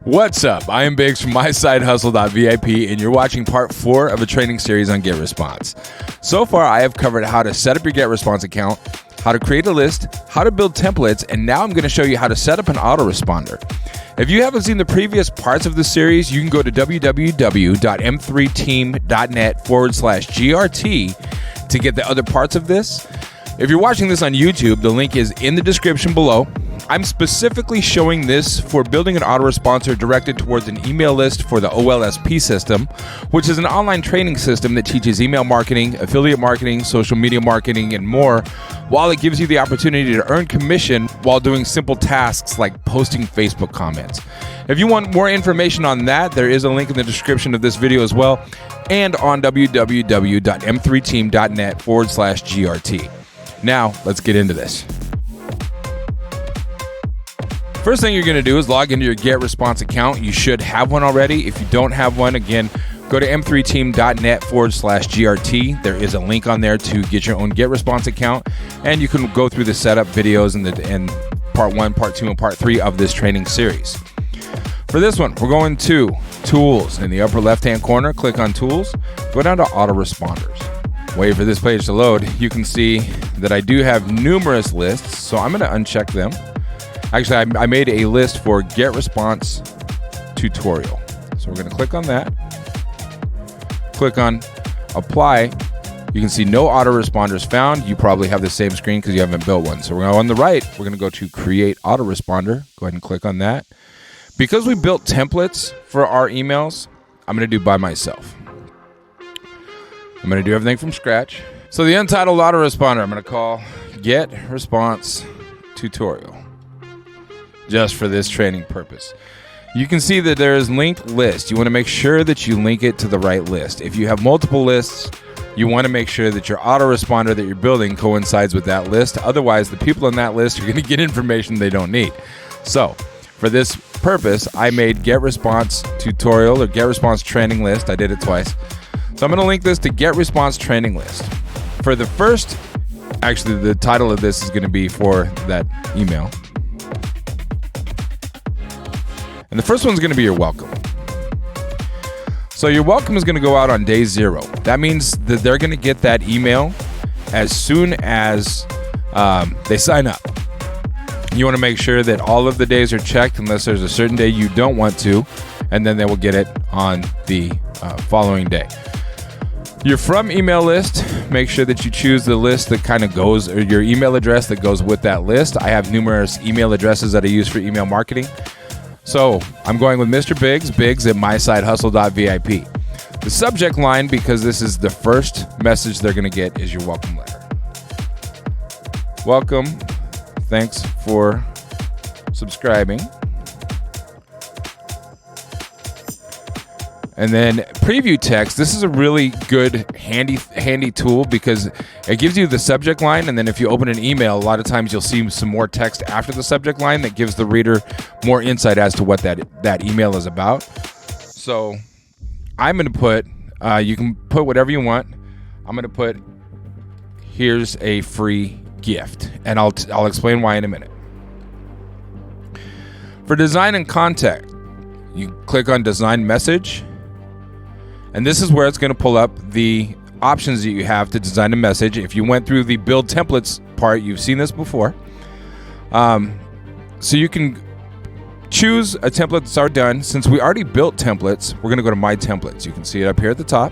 What's up? I am Biggs from mysidehustle.vip, and you're watching part 4 of a training series on GetResponse. So far, I have covered how to set up your GetResponse account, how to create a list, how to build templates, and now I'm going to show you how to set up an autoresponder. If you haven't seen the previous parts of this series, you can go to www.m3team.net/GRT to get the other parts of this. If you're watching this on YouTube, the link is in the description below. I'm specifically showing this for building an autoresponder directed towards an email list for the olsp system, which is an online training system that teaches email marketing, affiliate marketing, social media marketing, and more, while it gives you the opportunity to earn commission while doing simple tasks like posting Facebook comments. If you want more information on that, there is a link in the description of this video as well, and on www.m3team.net/GRT. Now, let's get into this. First thing you're going to do is log into your GetResponse account. You should have one already. If you don't have one, again, go to m3team.net/GRT. There is a link on there to get your own GetResponse account, and you can go through the setup videos and part 1, part 2, and part 3 of this training series. For this one, we're going to Tools. In the upper left-hand corner, click on Tools. Go down to Autoresponders. Wait for this page to load. You can see that I do have numerous lists, so I'm going to uncheck them. Actually, I made a list for GetResponse tutorial. So we're going to click on that. Click on Apply. You can see no autoresponders found. You probably have the same screen because you haven't built one. So we're going to go on the right. We're going to go to Create Autoresponder. Go ahead and click on that. Because we built templates for our emails, I'm going to do by myself. I'm going to do everything from scratch. So the untitled autoresponder, I'm going to call GetResponse tutorial. Just for this training purpose. You can see that there is linked list. You want to make sure that you link it to the right list. If you have multiple lists, you want to make sure that your autoresponder that you're building coincides with that list. Otherwise, the people on that list are going to get information they don't need. So, for this purpose, I made GetResponse tutorial or GetResponse training list. I did it twice. So I'm going to link this to GetResponse training list. For the first, actually the title of this is going to be for that email. And the first one's going to be your welcome. So your welcome is going to go out on day 0. That means that they're going to get that email as soon as they sign up. You want to make sure that all of the days are checked unless there's a certain day you don't want to, and then they will get it on the following day. Your from email list, make sure that you choose the list that kind of goes, or your email address that goes with that list. I have numerous email addresses that I use for email marketing. So I'm going with Mr. Biggs at mysidehustle.vip. The subject line, because this is the first message they're going to get, is your welcome letter. Welcome. Thanks for subscribing. And then preview text. This is a really good, handy tool because it gives you the subject line, and then if you open an email, a lot of times you'll see some more text after the subject line that gives the reader more insight as to what that email is about. So I'm going to put, you can put whatever you want. I'm going to put, here's a free gift, and I'll explain why in a minute. For design and contact, you click on design message. And this is where it's going to pull up the options that you have to design a message. If you went through the build templates part, you've seen this before. So you can choose a template that's already done. Since we already built templates, we're going to go to My Templates. You can see it up here at the top.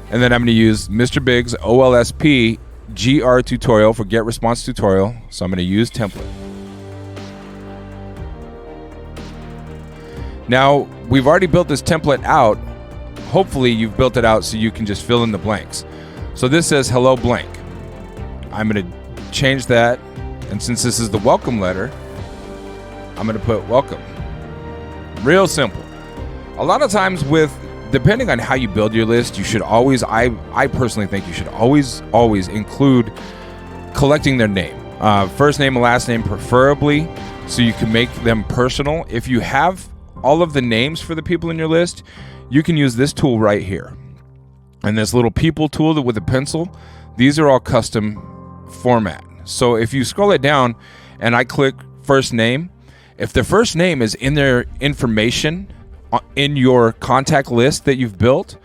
And then I'm going to use Mr. Biggs OLSP GR tutorial for GetResponse tutorial. So I'm going to use template. Now, we've already built this template out. Hopefully, you've built it out so you can just fill in the blanks. So this says hello blank. I'm going to change that. And since this is the welcome letter, I'm going to put welcome. Real simple. A lot of times depending on how you build your list, you should always, I personally think you should always include collecting their name. First name and last name preferably, so you can make them personal. If you have all of the names for the people in your list, you can use this tool right here. And this little people tool with a pencil, these are all custom format. So if you scroll it down and I click first name, If their first name is in their information in your contact list that you've built,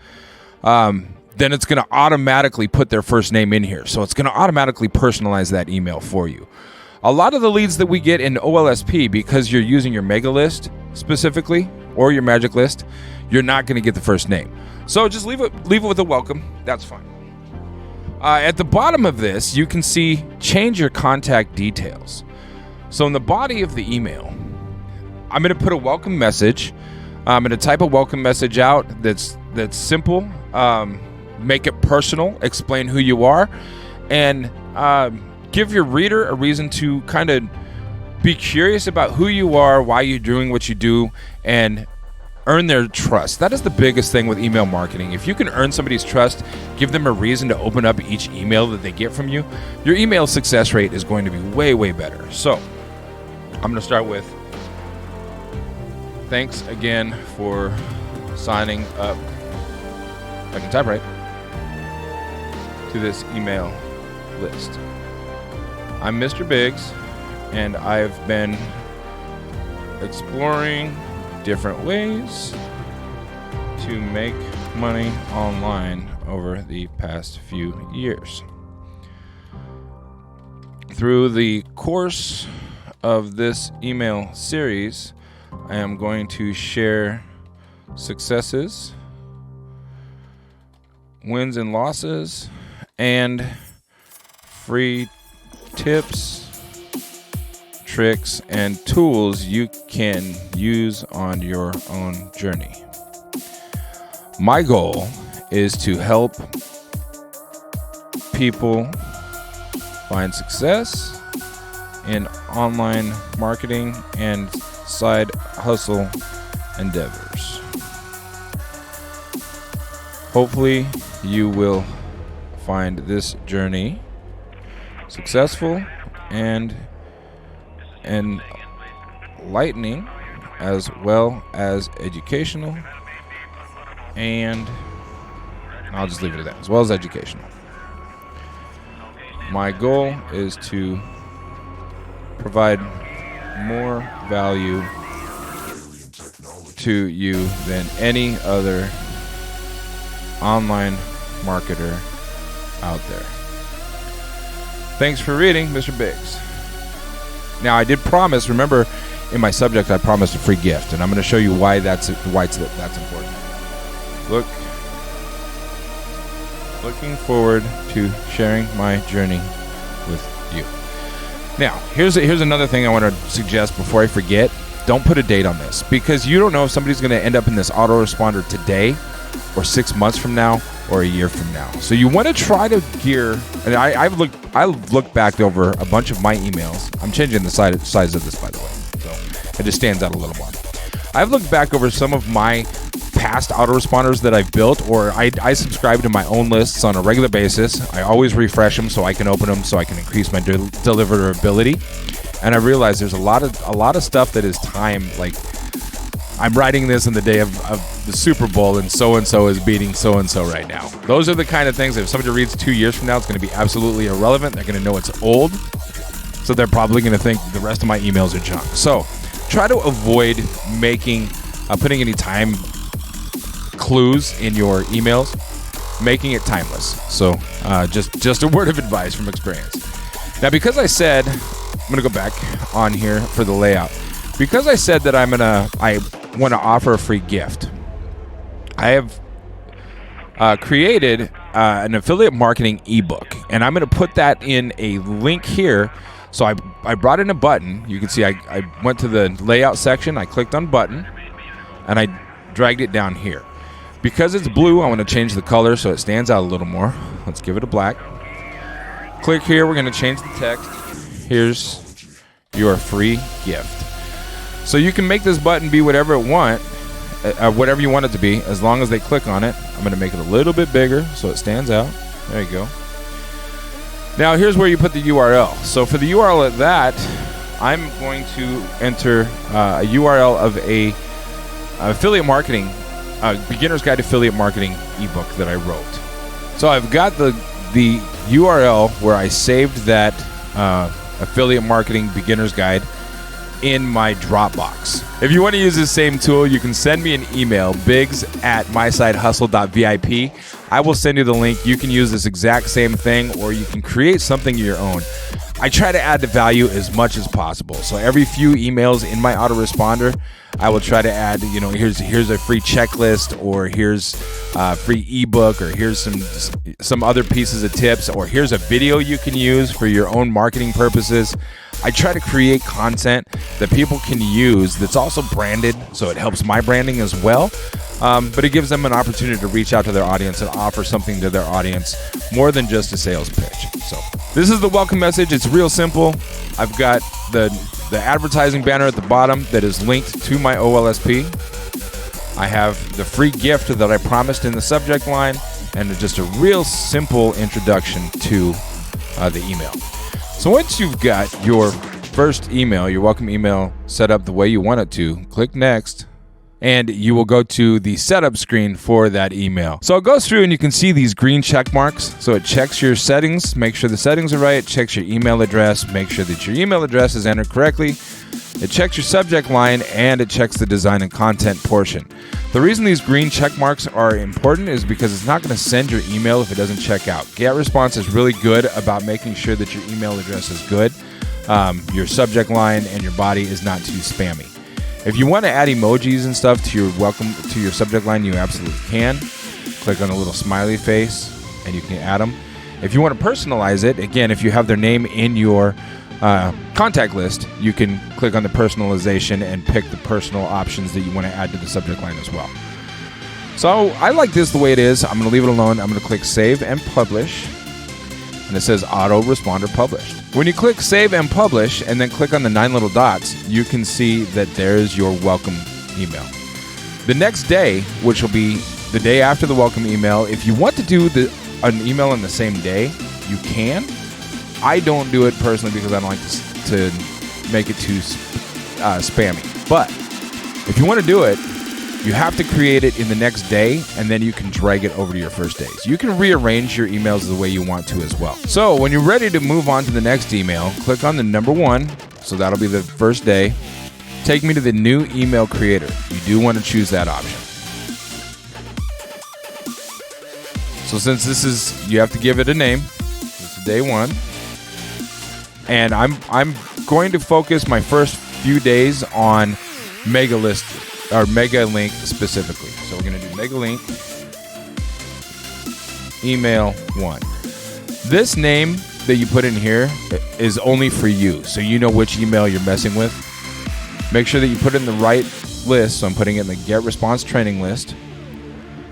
then it's going to automatically put their first name in here. So it's going to automatically personalize that email for you. A lot of the leads that we get in OLSP, because you're using your mega list specifically or your magic list, you're not going to get the first name. So just leave it with a welcome. That's fine. At the bottom of this, you can see change your contact details. So in the body of the email, I'm going to put a welcome message. I'm going to type a welcome message out that's simple. Make it personal. Explain who you are, and give your reader a reason to kind of be curious about who you are, why you're doing what you do, and earn their trust. That is the biggest thing with email marketing. If you can earn somebody's trust, give them a reason to open up each email that they get from you, your email success rate is going to be way, way better. So I'm going to start with, thanks again for signing up, I can type right, to this email list. I'm Mr. Biggs, and I've been exploring different ways to make money online over the past few years. Through the course of this email series, I am going to share successes, wins and losses, and free tips, tricks, and tools you can use on your own journey. My goal is to help people find success in online marketing and side hustle endeavors. Hopefully, you will find this journey successful and enlightening, as well as educational, and I'll just leave it at that, as well as educational. My goal is to provide more value to you than any other online marketer out there. Thanks for reading, Mr. Biggs. Now, I did promise, remember in my subject, I promised a free gift, and I'm going to show you why that's important. Looking forward to sharing my journey with you. Now, here's another thing I want to suggest before I forget. Don't put a date on this, because you don't know if somebody's going to end up in this autoresponder today, or 6 months from now, or a year from now. So you want to try to gear, and I've looked back over a bunch of my emails. I'm changing the size of this, by the way, so it just stands out a little more. I've looked back over some of my past autoresponders that I've built, or I subscribe to my own lists on a regular basis. I always refresh them so I can open them, so I can increase my deliverability. And I realize there's a lot of stuff that is time, like I'm writing this in the day of the Super Bowl, and so is beating so-and-so right now. Those are the kind of things that if somebody reads 2 years from now, it's going to be absolutely irrelevant. They're going to know it's old, so they're probably going to think the rest of my emails are junk. So try to avoid putting any time clues in your emails, making it timeless. So just a word of advice from experience. Now, because I said, I'm going to go back on here for the layout. Because I said that I want to offer a free gift, I have created an affiliate marketing ebook, and I'm going to put that in a link here. So I brought in a button. You can see I went to the layout section, I clicked on button, and I dragged it down here. Because it's blue, I want to change the color so it stands out a little more. Let's give it a black. Click here, we're going to change the text. Here's your free gift. So you can make this button be whatever you want it to be, as long as they click on it. I'm going to make it a little bit bigger so it stands out. There you go. Now here's where you put the URL. So for the URL at that, I'm going to enter a URL of a affiliate marketing, beginner's guide to affiliate marketing ebook that I wrote. So I've got the URL where I saved that affiliate marketing beginner's guide in my Dropbox. If you want to use this same tool, you can send me an email, biggs@mysidehustle.vip. I will send you the link. You can use this exact same thing, or you can create something of your own. I try to add the value as much as possible. So every few emails in my autoresponder, I will try to add, here's a free checklist, or here's a free ebook, or here's some other pieces of tips, or here's a video you can use for your own marketing purposes. I try to create content that people can use that's also branded, so it helps my branding as well. But it gives them an opportunity to reach out to their audience and offer something to their audience more than just a sales pitch. So this is the welcome message. It's real simple. I've got the advertising banner at the bottom that is linked to my OLSP. I have the free gift that I promised in the subject line, and just a real simple introduction to the email. So once you've got your first email, your welcome email, set up the way you want it to, click next, and you will go to the setup screen for that email. So it goes through and you can see these green check marks. So it checks your settings, make sure the settings are right, checks your email address, make sure that your email address is entered correctly. It checks your subject line, and it checks the design and content portion. The reason these green check marks are important is because it's not going to send your email if it doesn't check out. GetResponse is really good about making sure that your email address is good, your subject line, and your body is not too spammy. If you want to add emojis and stuff to your subject line, you absolutely can. Click on the little smiley face, and you can add them. If you want to personalize it, again, if you have their name in your contact list, you can click on the personalization and pick the personal options that you want to add to the subject line as well. So I like this the way it is. I'm going to leave it alone. I'm going to click save and publish, and it says autoresponder published. When you click save and publish and then click on the 9 little dots, you can see that there's your welcome email. The next day, which will be the day after the welcome email, if you want to do an email on the same day, you can. I don't do it personally because I don't like to make it too spammy. But if you want to do it, you have to create it in the next day, and then you can drag it over to your first days. You can rearrange your emails the way you want to as well. So when you're ready to move on to the next email, click on the number 1. So that'll be the first day. Take me to the new email creator. You do want to choose that option. So since this is, you have to give it a name. This is day 1. And I'm going to focus my first few days on Mega List or Mega Link specifically. So we're going to do Mega Link email 1. This name that you put in here is only for you, so you know which email you're messing with. Make sure that you put it in the right list. So I'm putting it in the GetResponse training list.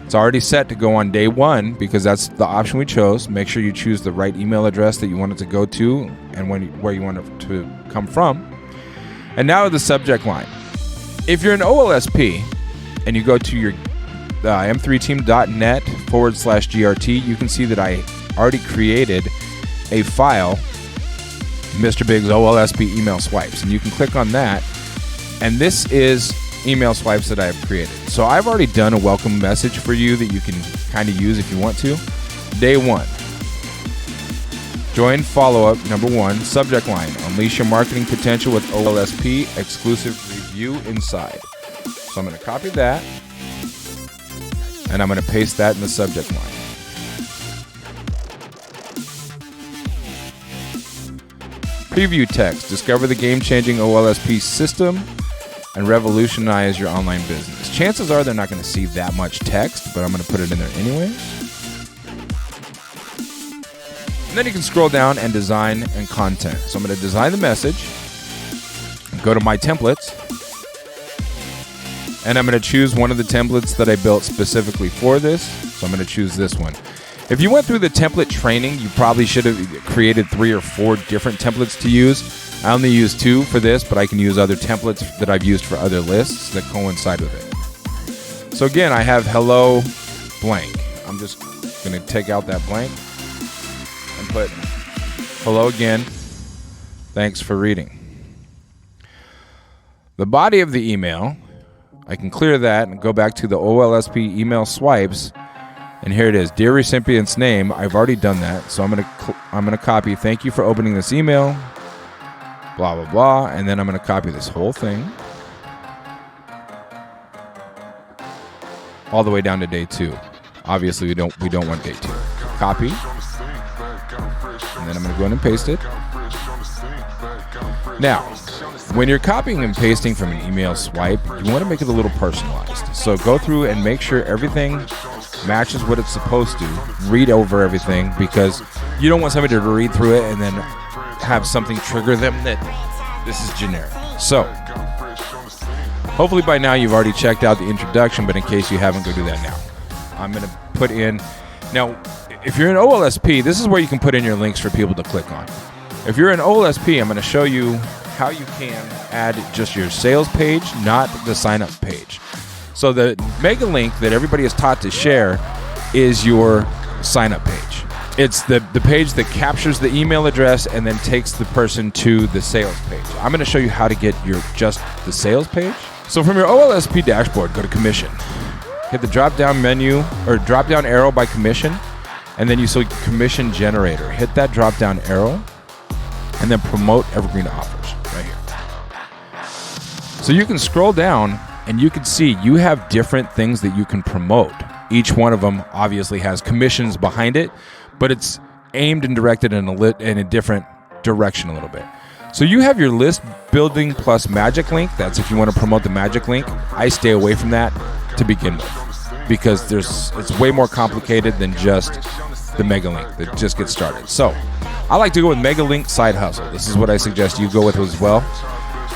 It's already set to go on day 1 because that's the option we chose. Make sure you choose the right email address that you want it to go to and where you want it to come from. And now the subject line. If you're an OLSP and you go to your m3team.net/GRT, you can see that I already created a file, Mr. Big's OLSP email swipes. And you can click on that. And this is email swipes that I have created. So I've already done a welcome message for you that you can kind of use if you want to. Day 1. Join follow-up number 1, subject line, unleash your marketing potential with OLSP, exclusive review inside. So I'm going to copy that, and I'm going to paste that in the subject line. Preview text, discover the game-changing OLSP system and revolutionize your online business. Chances are they're not going to see that much text, but I'm going to put it in there anyway. And then you can scroll down and design and content. So I'm going to design the message, go to my templates, and I'm going to choose one of the templates that I built specifically for this. So I'm going to choose this one. If you went through the template training, you probably should have created 3 or 4 different templates to use. I only use 2 for this, but I can use other templates that I've used for other lists that coincide with it. So again, I have hello blank. I'm just going to take out that blank and put hello again. Thanks for reading. The body of the email, I can clear that and go back to the OLSP email swipes. And here it is, dear recipient's name. I've already done that, so I'm gonna copy. Thank you for opening this email. blah, blah, blah. And then I'm going to copy this whole thing all the way down to day 2. Obviously, we don't want day 2. Copy. And then I'm going to go ahead and paste it. Now, when you're copying and pasting from an email swipe, you want to make it a little personalized. So go through and make sure everything matches what it's supposed to. Read over everything, because you don't want somebody to read through it and then have something trigger them that this is generic. So hopefully by now you've already checked out the introduction, but in case you haven't, go do that now. I'm going to put in, now if you're in OLSP, this is where you can put in your links for people to click on. If you're in OLSP, I'm going to show you how you can add just your sales page, not the sign up page. So the mega link that everybody is taught to share is your sign up page. It's the page that captures the email address and then takes the person to the sales page. I'm going to show you how to get just the sales page. So from your OLSP dashboard, go to commission. Hit the drop down menu or drop down arrow by commission, and then you select commission generator. Hit that drop down arrow and then promote evergreen offers right here. So you can scroll down and you can see you have different things that you can promote. Each one of them obviously has commissions behind it, but it's aimed and directed in a different direction a little bit. So you have your list building plus magic link. That's if you want to promote the magic link. I stay away from that to begin with, because it's way more complicated than just the mega link that just gets started. So I like to go with mega link side hustle. This is what I suggest you go with as well.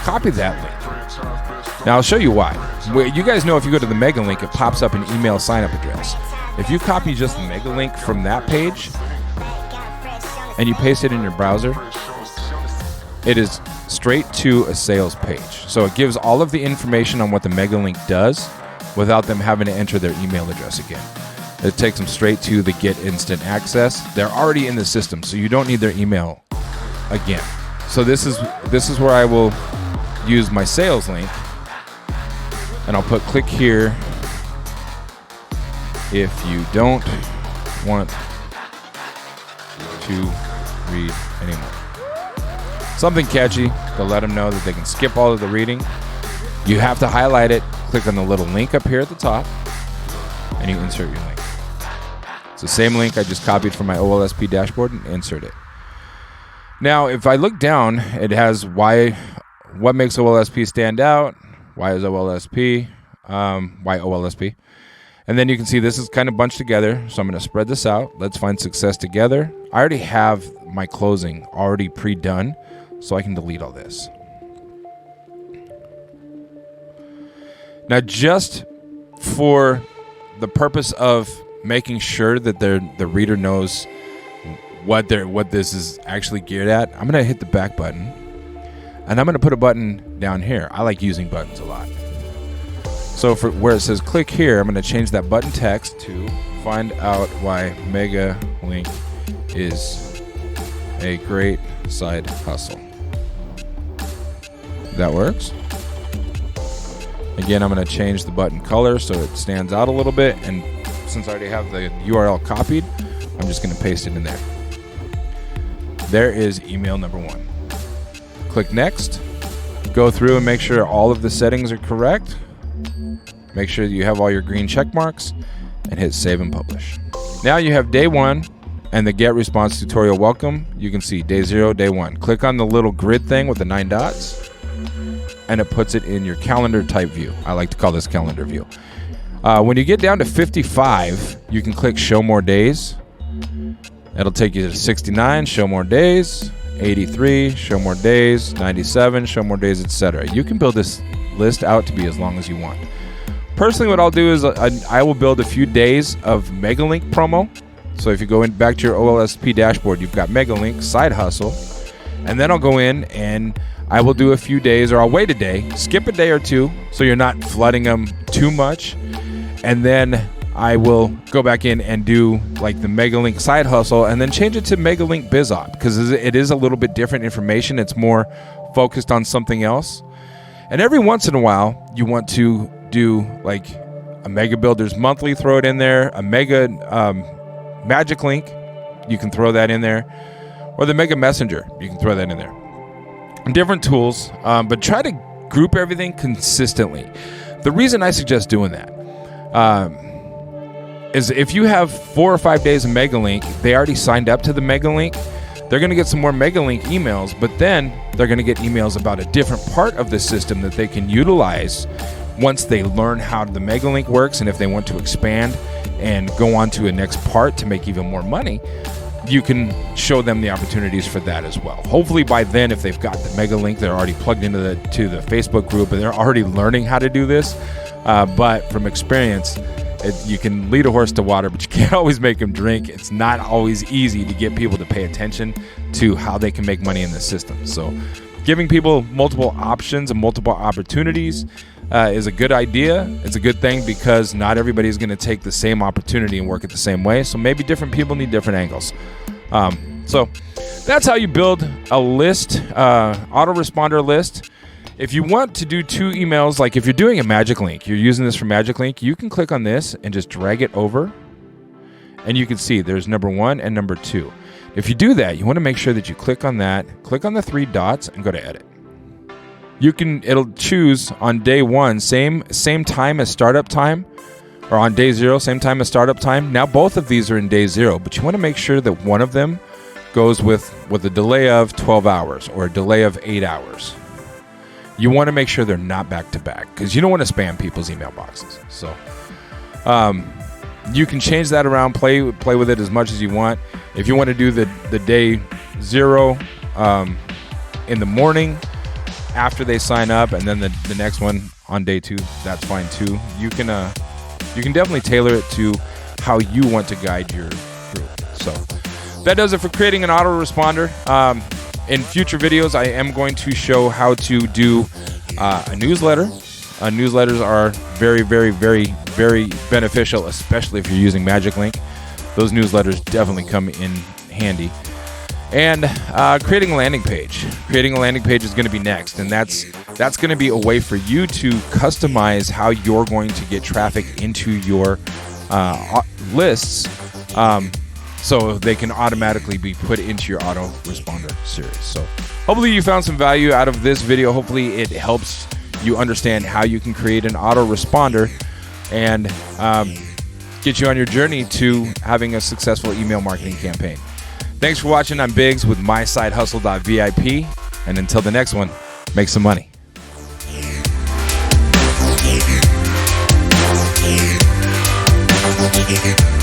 Copy that link. Now I'll show you why. You guys know if you go to the mega link, it pops up an email sign up address. If you copy just the mega link from that page and you paste it in your browser, it is straight to a sales page. So it gives all of the information on what the mega link does without them having to enter their email address again. It takes them straight to the get instant access. They're already in the system, so you don't need their email again. So this is where I will use my sales link, and I'll put click here if you don't want to read anymore. Something catchy to let them know that they can skip all of the reading. You have to highlight it, click on the little link up here at the top, and you insert your link. It's the same link I just copied from my OLSP dashboard and insert it. Now, if I look down, it has what makes OLSP stand out, why is OLSP, why OLSP. And then you can see this is kind of bunched together, so I'm going to spread this out. Let's find success together. I already have my closing already pre-done, so I can delete all this. Now, just for the purpose of making sure that the reader knows what this is actually geared at, I'm going to hit the back button, and I'm going to put a button down here. I like using buttons a lot. So for where it says click here, I'm going to change that button text to find out why Mega Link is a great side hustle. That works. Again, I'm going to change the button color so it stands out a little bit, and since I already have the URL copied, I'm just going to paste it in there. There is email number 1. Click next. Go through and make sure all of the settings are correct. Make sure you have all your green check marks and hit save and publish. Now you have day 1 and the GetResponse tutorial welcome. You can see day 0, day 1. Click on the little grid thing with the 9 dots, and it puts it in your calendar type view. I like to call this calendar view. When you get down to 55, you can click show more days. It'll take you to 69, show more days, 83, show more days, 97, show more days, etc. You can build this list out to be as long as you want. Personally, what I'll do is I will build a few days of MegaLink promo. So if you go back to your OLSP dashboard, you've got MegaLink side hustle, and then I'll go in and I will do a few days, or I'll wait a day, skip a day or two, so you're not flooding them too much, and then I will go back in and do like the MegaLink side hustle, and then change it to MegaLink BizOp, because it is a little bit different information. It's more focused on something else. And every once in a while, you want to do like a Mega Builders Monthly, throw it in there, a Mega Magic Link, you can throw that in there, or the Mega Messenger, you can throw that in there. different tools, but try to group everything consistently. The reason I suggest doing that is if you have 4 or 5 days of MegaLink, they already signed up to the MegaLink, they're going to get some more MegaLink emails, but then they're going to get emails about a different part of the system that they can utilize once they learn how the MegaLink works. And if they want to expand and go on to a next part to make even more money, you can show them the opportunities for that as well. Hopefully by then, if they've got the MegaLink, they're already plugged into the Facebook group and they're already learning how to do this. But from experience, you can lead a horse to water, but you can't always make them drink. It's not always easy to get people to pay attention to how they can make money in the system. So giving people multiple options and multiple opportunities is a good idea. It's a good thing because not everybody is going to take the same opportunity and work it the same way. So maybe different people need different angles. So that's how you build a list, autoresponder list. If you want to do 2 emails, like if you're doing a Magic Link, you're using this for Magic Link, you can click on this and just drag it over. And you can see there's number 1 and number 2. If you do that, you want to make sure that you click on that, click on the 3 dots and go to edit. It'll choose on day 1, same time as startup time, or on day 0, same time as startup time. Now both of these are in day 0, but you want to make sure that one of them goes with a delay of 12 hours or a delay of 8 hours. You want to make sure they're not back to back because you don't want to spam people's email boxes. So you can change that around, play with it as much as you want. If you want to do the day 0 in the morning after they sign up, and then the next one on day 2, that's fine too. You can definitely tailor it to how you want to guide your group. So that does it for creating an autoresponder. In future videos, I am going to show how to do a newsletter. Newsletters are very, very, very, very beneficial, especially if you're using Magic Link. Those newsletters definitely come in handy. And creating a landing page. Creating a landing page is going to be next, and that's going to be a way for you to customize how you're going to get traffic into your lists. So they can automatically be put into your autoresponder series. So hopefully you found some value out of this video. Hopefully it helps you understand how you can create an autoresponder and get you on your journey to having a successful email marketing campaign. Thanks for watching. I'm Biggs with mysidehustle.vip. And until the next one, make some money. Yeah.